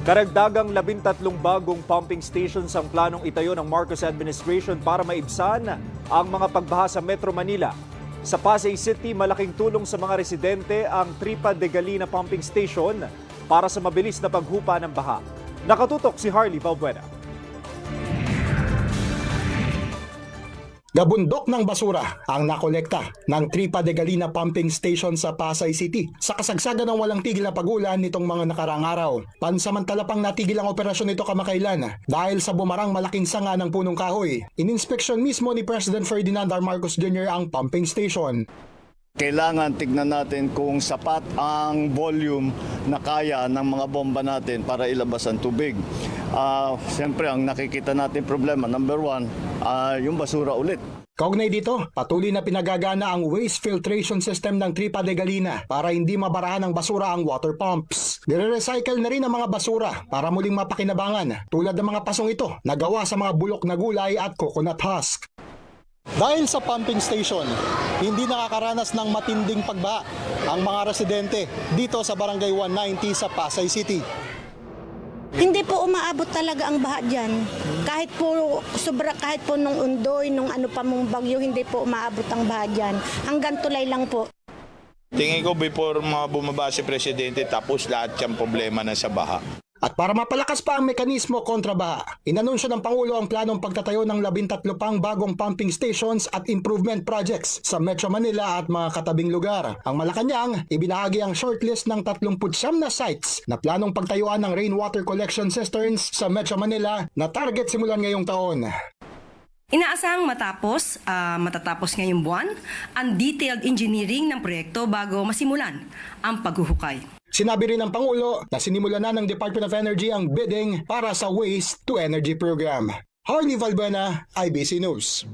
Karagdagang 13 bagong pumping stations ang planong itayo ng Marcos administration para maibsan ang mga pagbaha sa Metro Manila. Sa Pasay City, malaking tulong sa mga residente ang Tripa de Galina Pumping Station para sa mabilis na paghupa ng baha. Nakatutok si Harley Valbuena. Gabundok ng basura ang nakolekta ng Tripa de Galina Pumping Station sa Pasay City sa kasagsagan ng walang tigil na pag-ulan nitong mga nakaraang araw. Pansamantala pang natigil ang operasyon nito kamakailan dahil sa bumarang malaking sanga ng punong kahoy. Ininspeksyon mismo ni President Ferdinand R. Marcos Jr. ang pumping station. Kailangan tignan natin kung sapat ang volume na kaya ng mga bomba natin para ilabas ang tubig. Siyempre, ang nakikita natin problema, number one, yung basura ulit. Kaugnay dito, patuloy na pinagagana ang waste filtration system ng Tripa de Galina para hindi mabarahan ng basura ang water pumps. Nire-recycle na rin ang mga basura para muling mapakinabangan tulad ng mga pasong ito na gawa sa mga bulok na gulay at coconut husk. Dahil sa pumping station, hindi nakakaranas ng matinding pagbaha ang mga residente dito sa Barangay 190 sa Pasay City. Hindi po umaabot talaga ang baha dyan. Kahit po nung undoy, nung ano pa mong bagyo, hindi po umaabot ang baha dyan. Hanggang tulay lang po. Tingin ko before bumaba si Presidente tapos lahat siyang problema na sa baha. At para mapalakas pa ang mekanismo kontra baha, inanunsyo ng Pangulo ang planong pagtatayo ng 13 pang bagong pumping stations at improvement projects sa Metro Manila at mga katabing lugar. Ang Malacanang, ibinahagi ang shortlist ng 39 na sites na planong pagtayuan ng rainwater collection cisterns sa Metro Manila na target simulan ngayong taon. Inaasahang matatapos ngayong buwan ang detailed engineering ng proyekto bago masimulan ang paghuhukay. Sinabi rin ng Pangulo na sinimula na ng Department of Energy ang bidding para sa Waste to Energy Program. Harley Valbuena, IBC News.